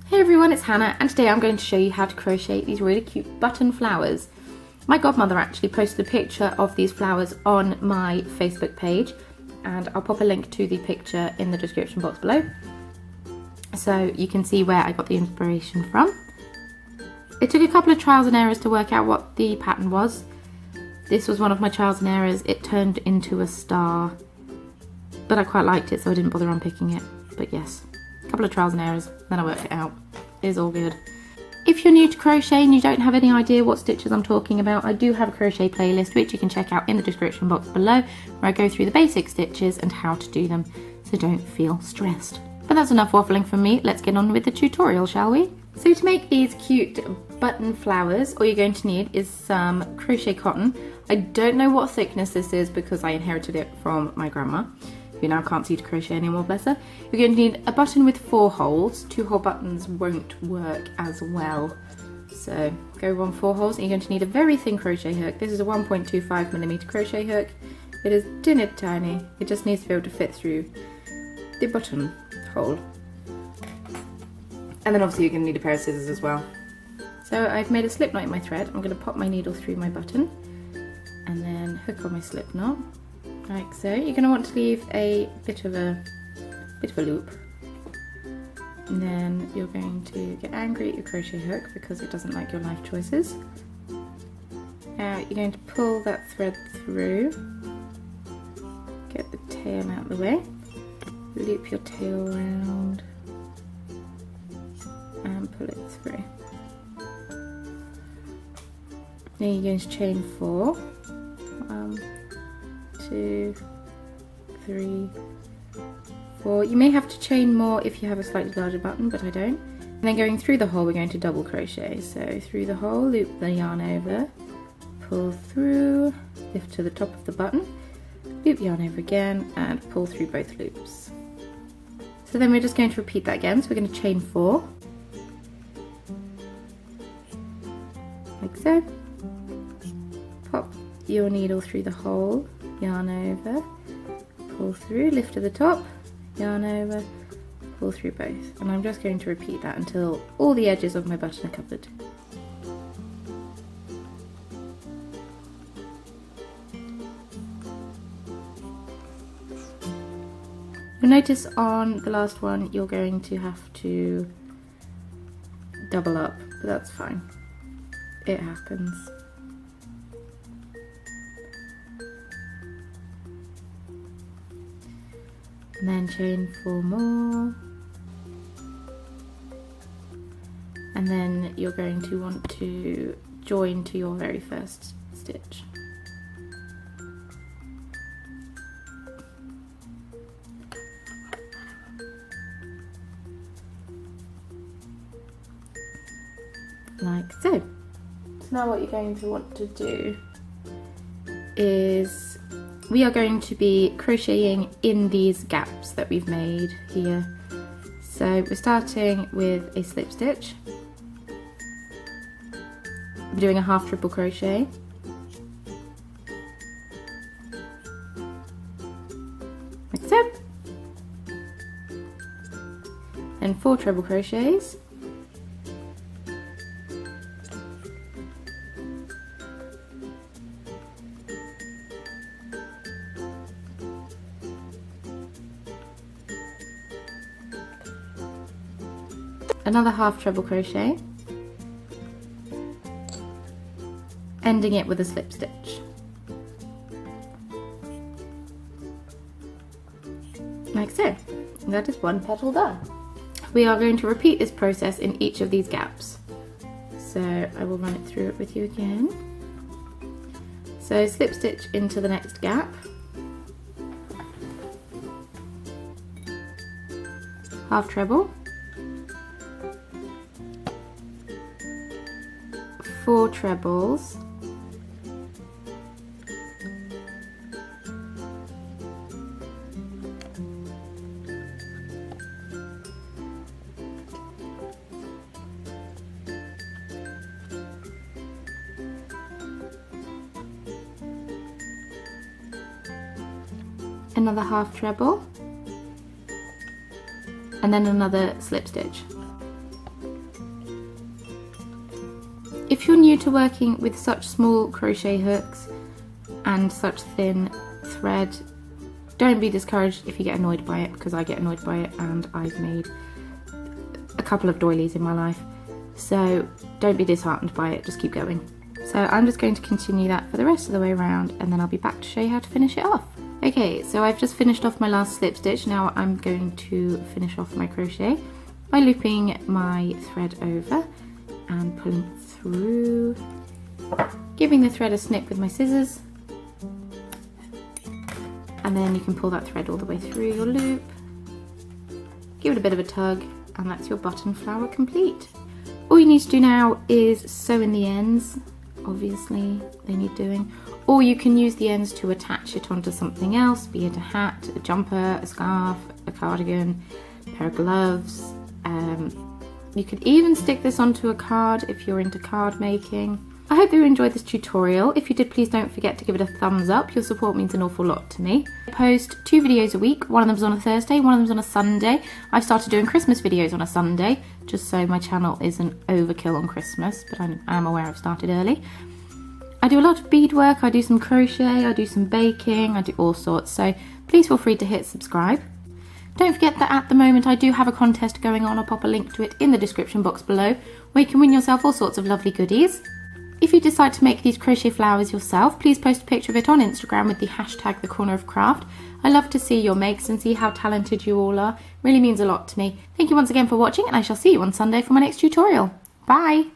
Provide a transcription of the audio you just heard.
Hey everyone, it's Hannah, and today I'm going to show you how to crochet these really cute button flowers. My godmother actually posted a picture of these flowers on my Facebook page, and I'll pop a link to the picture in the description box below so you can see where I got the inspiration from. It took a couple of trials and errors to work out what the pattern was. This was one of my trials and errors. It turned into a star, but I quite liked it, so I didn't bother unpicking it. But yes, a couple of trials and errors, then I worked it out. It's all good. If you're new to crochet and you don't have any idea what stitches I'm talking about, I do have a crochet playlist which you can check out in the description box below, where I go through the basic stitches and how to do them, so don't feel stressed. But that's enough waffling from me. Let's get on with the tutorial, shall we? So to make these cute button flowers, all you're going to need is some crochet cotton. I don't know what thickness this is because I inherited it from my grandma, who now can't see to crochet anymore, bless her. You're going to need a button with 4 holes. 2-hole buttons won't work as well, so go on 4 holes. And you're going to need a very thin crochet hook. This is a 1.25mm crochet hook. It is tinny tiny. It just needs to be able to fit through the button hole. And then obviously you're going to need a pair of scissors as well. So I've made a slip knot in my thread. I'm going to pop my needle through my button and then hook on my slip knot. Like so. You're going to want to leave a bit of a loop, and then you're going to get angry at your crochet hook because it doesn't like your life choices. Now you're going to pull that thread through, get the tail out of the way, loop your tail around and pull it through. Then you're going to chain 4. 1, 2, 3, 4. You may have to chain more if you have a slightly larger button, but I don't. And then going through the hole, we're going to double crochet. So through the hole, loop the yarn over, pull through, lift to the top of the button, loop yarn over again, and pull through both loops. So then we're just going to repeat that again. So we're going to chain 4, like so. Pop your needle through the hole, yarn over, pull through, lift to the top, yarn over, pull through both. And I'm just going to repeat that until all the edges of my button are covered. You'll notice on the last one you're going to have to double up, but that's fine. It happens. And then chain 4 more, and then you're going to want to join to your very first stitch. Like so. So now what you're going to want to do is we are going to be crocheting in these gaps that we've made here. So we're starting with a slip stitch. We're doing a half triple crochet. Like so. And 4 treble crochets. Another half treble crochet, ending it with a slip stitch. Like so. That is one petal done. We are going to repeat this process in each of these gaps. So I will run it through it with you again. So slip stitch into the next gap, half treble, 4 trebles, another half treble, and then another slip stitch. If you're new to working with such small crochet hooks and such thin thread, don't be discouraged if you get annoyed by it, because I get annoyed by it and I've made a couple of doilies in my life. So don't be disheartened by it, just keep going. So I'm just going to continue that for the rest of the way around, and then I'll be back to show you how to finish it off. Okay, so I've just finished off my last slip stitch. Now I'm going to finish off my crochet by looping my thread over and pulling through, giving the thread a snip with my scissors, and then you can pull that thread all the way through your loop, give it a bit of a tug, and that's your button flower complete. All you need to do now is sew in the ends. Obviously they need doing, or you can use the ends to attach it onto something else, be it a hat, a jumper, a scarf, a cardigan, a pair of gloves. You could even stick this onto a card if you're into card making. I hope you enjoyed this tutorial. If you did, please don't forget to give it a thumbs up. Your support means an awful lot to me. I post 2 videos a week. One of them's on a Thursday, one of them's on a Sunday. I've started doing Christmas videos on a Sunday, just so my channel isn't overkill on Christmas, but I am aware I've started early. I do a lot of beadwork, I do some crochet, I do some baking, I do all sorts, so please feel free to hit subscribe. Don't forget that at the moment I do have a contest going on. I'll pop a link to it in the description box below, where you can win yourself all sorts of lovely goodies. If you decide to make these crochet flowers yourself, please post a picture of it on Instagram with the hashtag #thecornerofcraft. I love to see your makes and see how talented you all are. It really means a lot to me. Thank you once again for watching, and I shall see you on Sunday for my next tutorial. Bye!